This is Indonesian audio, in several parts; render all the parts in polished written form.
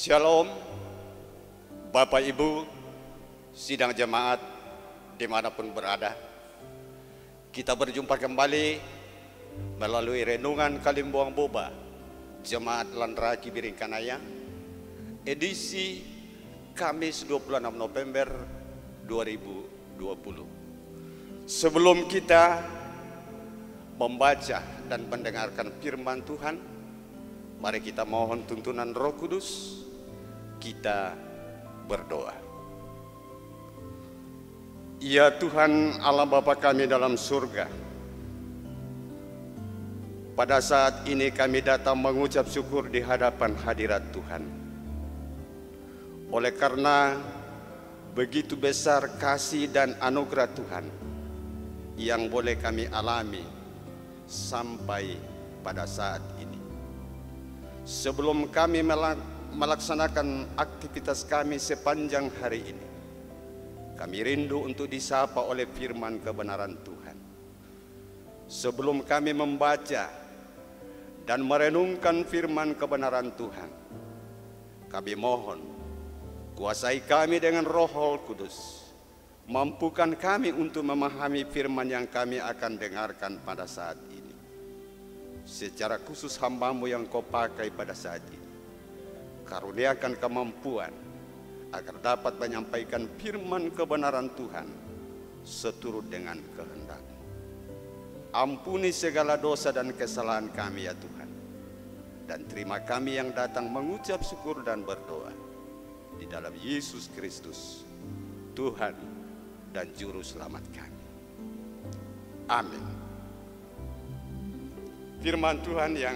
Shalom, Bapak Ibu, sidang jemaat dimanapun berada. Kita berjumpa kembali melalui renungan Kalimbuang Boba, Jemaat Landraki Biringkanaya, edisi Kamis 26 November 2020. Sebelum kita membaca dan mendengarkan firman Tuhan, mari kita mohon tuntunan Roh Kudus. Kita berdoa. Ya Tuhan Allah Bapa kami dalam surga, pada saat ini kami datang mengucap syukur di hadapan hadirat Tuhan. Oleh karena begitu besar kasih dan anugerah Tuhan yang boleh kami alami sampai pada saat ini. Sebelum kami melaksanakan aktivitas kami sepanjang hari ini, kami rindu untuk disapa oleh firman kebenaran Tuhan. Sebelum kami membaca dan merenungkan firman kebenaran Tuhan, kami mohon kuasai kami dengan Roh Kudus. Mampukan kami untuk memahami firman yang kami akan dengarkan pada saat ini. Secara khusus hamba-Mu yang Kau pakai pada saat ini, karuniakan kemampuan agar dapat menyampaikan firman kebenaran Tuhan seturut dengan kehendak. Ampuni segala dosa dan kesalahan kami ya Tuhan, dan terima kami yang datang mengucap syukur dan berdoa di dalam Yesus Kristus, Tuhan dan Juru Selamat kami. Amin. Firman Tuhan yang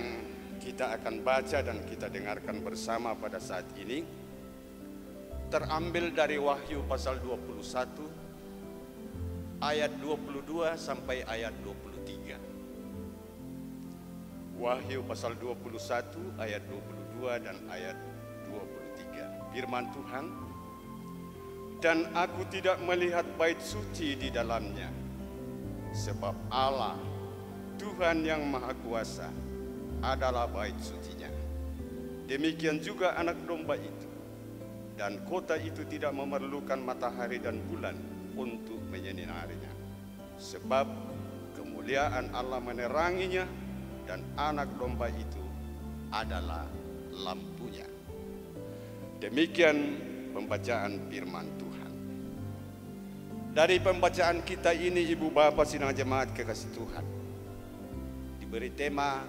kita akan baca dan kita dengarkan bersama pada saat ini terambil dari Wahyu pasal 21 ayat 22 sampai ayat 23. Wahyu pasal 21 ayat 22 dan ayat 23. Firman Tuhan, dan aku tidak melihat bait suci di dalamnya, sebab Allah Tuhan yang Maha Kuasa adalah bait sucinya. Demikian juga anak domba itu. Dan kota itu tidak memerlukan matahari dan bulan untuk menyinarinya, sebab kemuliaan Allah meneranginya, dan anak domba itu adalah lampunya. Demikian pembacaan firman Tuhan. Dari pembacaan kita ini, Ibu Bapak sidang jemaat kekasih Tuhan, diberi tema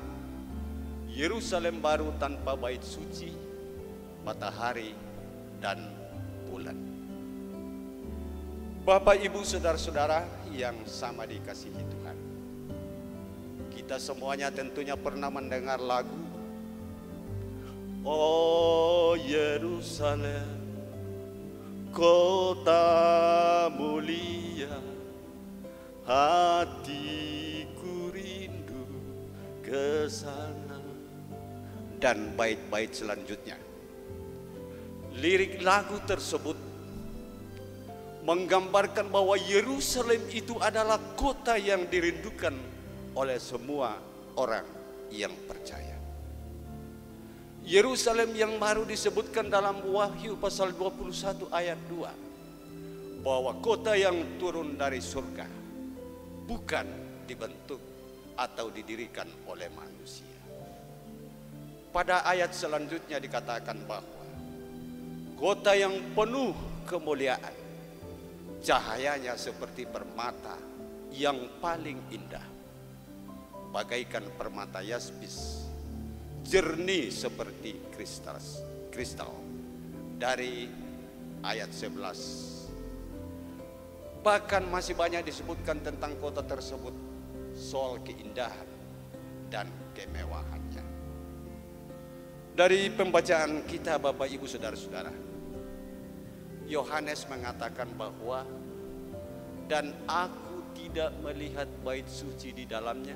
Yerusalem baru tanpa bait suci, matahari dan bulan. Bapak, Ibu, saudara-saudara yang sama dikasihi Tuhan, kita semuanya tentunya pernah mendengar lagu Oh Yerusalem, kota mulia, hatiku rindu ke sana, dan bait-bait selanjutnya. Lirik lagu tersebut menggambarkan bahwa Yerusalem itu adalah kota yang dirindukan oleh semua orang yang percaya. Yerusalem yang baru disebutkan dalam Wahyu pasal 21 ayat 2, bahwa kota yang turun dari surga, bukan dibentuk atau didirikan oleh manusia. Pada ayat selanjutnya dikatakan bahwa kota yang penuh kemuliaan, cahayanya seperti permata yang paling indah, bagaikan permata yaspis, jernih seperti kristal. Dari ayat 11. Bahkan masih banyak disebutkan tentang kota tersebut, soal keindahan dan kemewahannya. Dari pembacaan kita Bapak Ibu saudara-saudara, Yohanes mengatakan bahwa dan aku tidak melihat bait suci di dalamnya,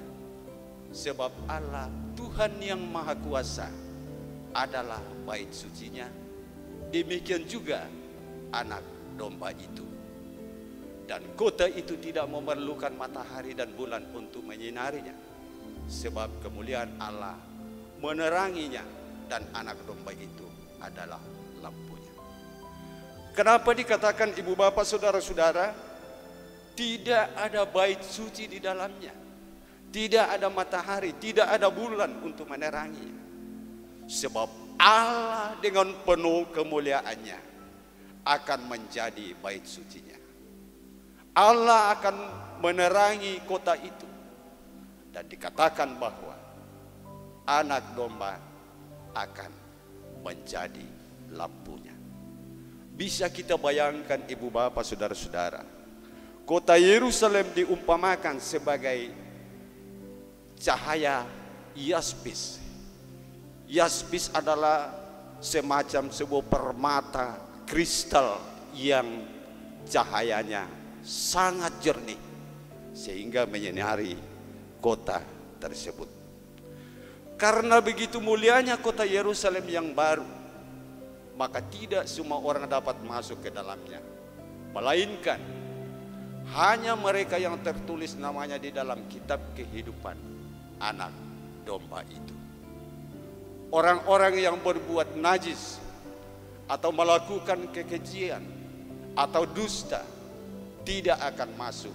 sebab Allah Tuhan yang Maha Kuasa adalah bait sucinya. Demikian juga anak domba itu. Dan kota itu tidak memerlukan matahari dan bulan untuk menyinarinya, sebab kemuliaan Allah meneranginya, dan anak domba itu adalah Kenapa dikatakan ibu bapak saudara-saudara, tidak ada bait suci di dalamnya, tidak ada matahari, tidak ada bulan untuk menerangi. Sebab Allah dengan penuh kemuliaannya akan menjadi bait sucinya. Allah akan menerangi kota itu. Dan dikatakan bahwa anak domba akan menjadi lampunya. Bisa kita bayangkan ibu bapak saudara-saudara, kota Yerusalem diumpamakan sebagai cahaya yaspis. Yaspis adalah semacam sebuah permata kristal yang cahayanya sangat jernih sehingga menyinari kota tersebut. Karena begitu mulianya kota Yerusalem yang baru, maka tidak semua orang dapat masuk ke dalamnya, melainkan hanya mereka yang tertulis namanya di dalam kitab kehidupan anak domba itu. Orang-orang yang berbuat najis atau melakukan kekejian atau dusta tidak akan masuk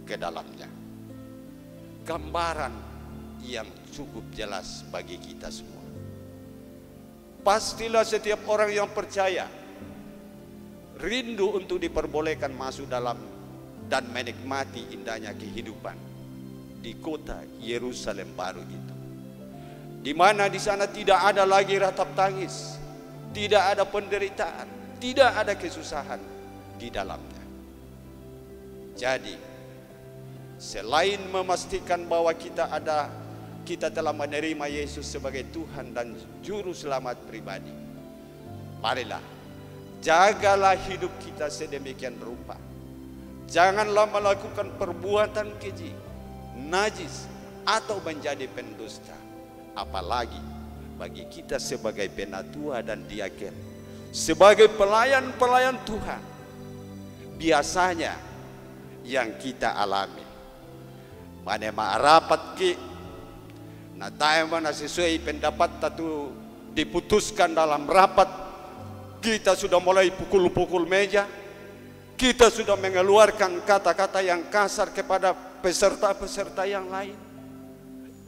ke dalamnya. Gambaran yang cukup jelas bagi kita semua. Pastilah setiap orang yang percaya rindu untuk diperbolehkan masuk dalam dan menikmati indahnya kehidupan di kota Yerusalem baru itu, di mana di sana tidak ada lagi ratap tangis, tidak ada penderitaan, tidak ada kesusahan di dalamnya. Jadi selain memastikan bahwa kita telah menerima Yesus sebagai Tuhan dan Juru Selamat pribadi, marilah jagalah hidup kita sedemikian rupa. Janganlah melakukan perbuatan keji, najis, atau menjadi pendusta. Apalagi bagi kita sebagai penatua dan diaken, sebagai pelayan-pelayan Tuhan, biasanya yang kita alami, mana rapat ke nah tayo mana sesuai pendapat tatu diputuskan dalam rapat, kita sudah mulai pukul-pukul meja, kita sudah mengeluarkan kata-kata yang kasar kepada peserta-peserta yang lain.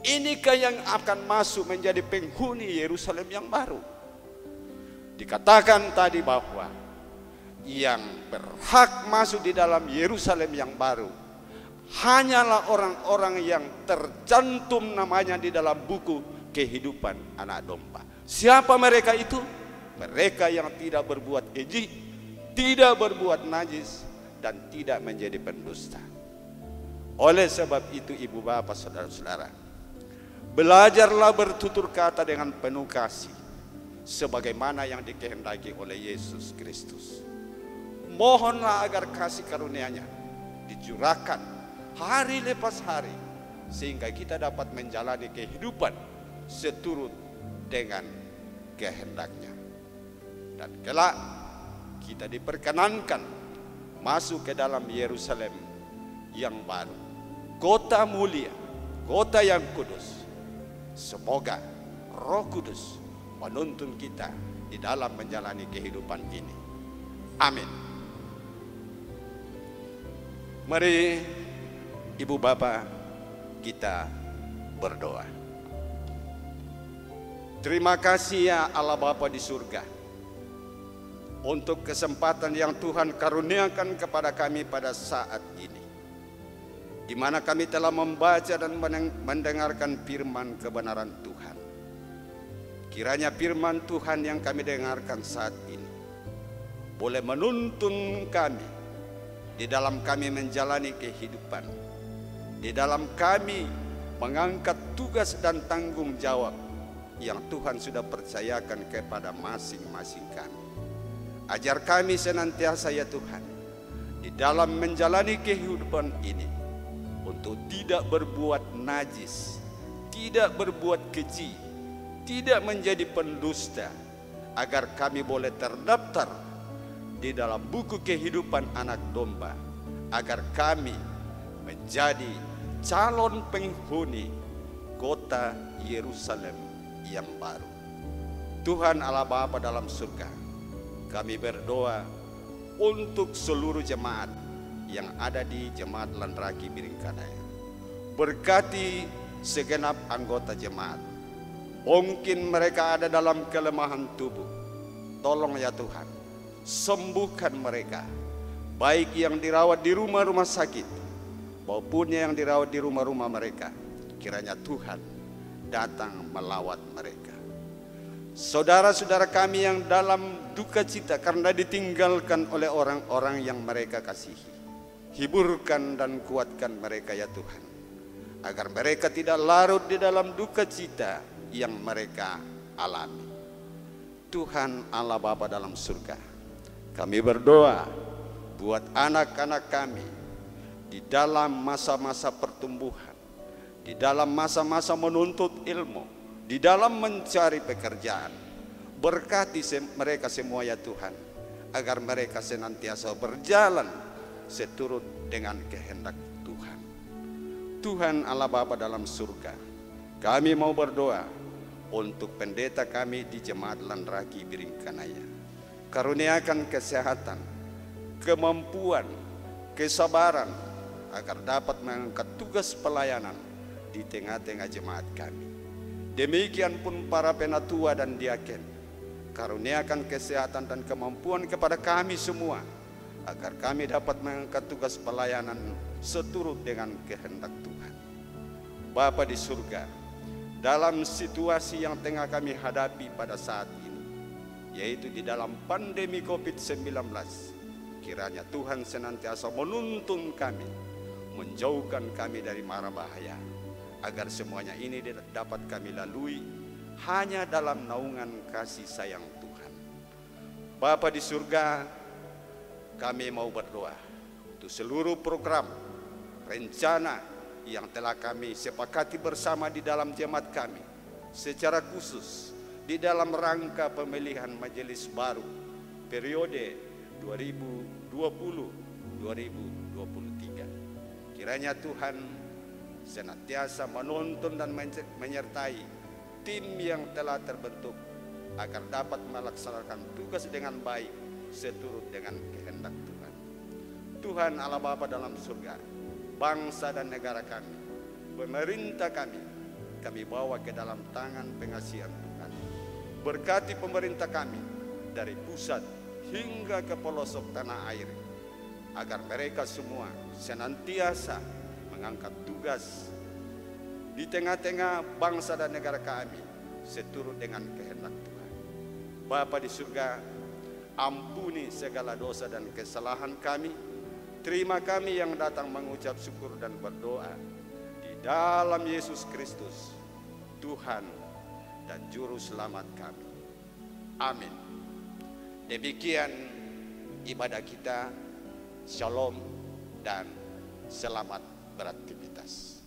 Inikah yang akan masuk menjadi penghuni Yerusalem yang baru? Dikatakan tadi bahwa yang berhak masuk di dalam Yerusalem yang baru hanyalah orang-orang yang tercantum namanya di dalam buku kehidupan anak domba. Siapa mereka itu? Mereka yang tidak berbuat keji, tidak berbuat najis, dan tidak menjadi pendusta. Oleh sebab itu ibu bapak saudara-saudara, belajarlah bertutur kata dengan penuh kasih, sebagaimana yang dikehendaki oleh Yesus Kristus. Mohonlah agar kasih karunia-Nya dicurahkan hari lepas hari, sehingga kita dapat menjalani kehidupan seturut dengan kehendak-Nya. Dan kelak kita diperkenankan masuk ke dalam Yerusalem yang baru, kota mulia, kota yang kudus. Semoga Roh Kudus menuntun kita di dalam menjalani kehidupan ini. Amin. Mari ibu bapak kita berdoa. Terima kasih ya Allah Bapa di surga, untuk kesempatan yang Tuhan karuniakan kepada kami pada saat ini, di mana kami telah membaca dan mendengarkan firman kebenaran Tuhan. Kiranya firman Tuhan yang kami dengarkan saat ini boleh menuntun kami di dalam kami menjalani kehidupan, di dalam kami mengangkat tugas dan tanggung jawab yang Tuhan sudah percayakan kepada masing-masing kami. Ajar kami senantiasa ya Tuhan, di dalam menjalani kehidupan ini, untuk tidak berbuat najis, tidak berbuat keji, tidak menjadi pendusta, agar kami boleh terdaftar di dalam buku kehidupan anak domba, agar kami menjadi calon penghuni kota Yerusalem yang baru. Tuhan Allah Bapa dalam surga, kami berdoa untuk seluruh jemaat yang ada di Jemaat Landraki Biringkanaya. Berkati segenap anggota jemaat. Mungkin mereka ada dalam kelemahan tubuh. Tolong ya Tuhan, sembuhkan mereka, baik yang dirawat di rumah-rumah sakit maupun yang dirawat di rumah-rumah mereka. Kiranya Tuhan datang melawat mereka. Saudara-saudara kami yang dalam duka cita karena ditinggalkan oleh orang-orang yang mereka kasihi, hiburkan dan kuatkan mereka ya Tuhan, agar mereka tidak larut di dalam duka cita yang mereka alami. Tuhan Allah Bapa dalam surga, kami berdoa buat anak-anak kami di dalam masa-masa pertumbuhan, di dalam masa-masa menuntut ilmu, di dalam mencari pekerjaan. Berkati mereka semua ya Tuhan, agar mereka senantiasa berjalan seturut dengan kehendak Tuhan. Tuhan Allah Bapa dalam surga, kami mau berdoa untuk pendeta kami di Jemaat Landraki Biringkanaya. Karuniakan kesehatan, kemampuan, kesabaran, agar dapat mengangkat tugas pelayanan di tengah-tengah jemaat kami. Demikian pun para penatua dan diaken, karuniakan kesehatan dan kemampuan kepada kami semua, agar kami dapat mengangkat tugas pelayanan seturut dengan kehendak Tuhan. Bapa di surga, dalam situasi yang tengah kami hadapi pada saat ini, yaitu di dalam pandemi COVID-19, kiranya Tuhan senantiasa menuntun kami, menjauhkan kami dari mara bahaya, agar semuanya ini dapat kami lalui hanya dalam naungan kasih sayang Tuhan. Bapa di surga, kami mau berdoa untuk seluruh program, rencana yang telah kami sepakati bersama di dalam jemaat kami, secara khusus di dalam rangka pemilihan majelis baru periode 2020-2023. Kiranya Tuhan senantiasa menuntun dan menyertai tim yang telah terbentuk, agar dapat melaksanakan tugas dengan baik seturut dengan kehendak Tuhan. Tuhan Allah Bapa dalam surga, bangsa dan negara kami, pemerintah kami bawa ke dalam tangan pengasihan Tuhan. Berkati pemerintah kami dari pusat hingga ke pelosok tanah air, agar mereka semua senantiasa mengangkat tugas di tengah-tengah bangsa dan negara kami seturut dengan kehendak Tuhan. Bapa di surga, ampuni segala dosa dan kesalahan kami. Terima kami yang datang mengucap syukur dan berdoa di dalam Yesus Kristus, Tuhan dan Juru Selamat kami. Amin. Demikian ibadah kita. Shalom dan selamat beraktivitas.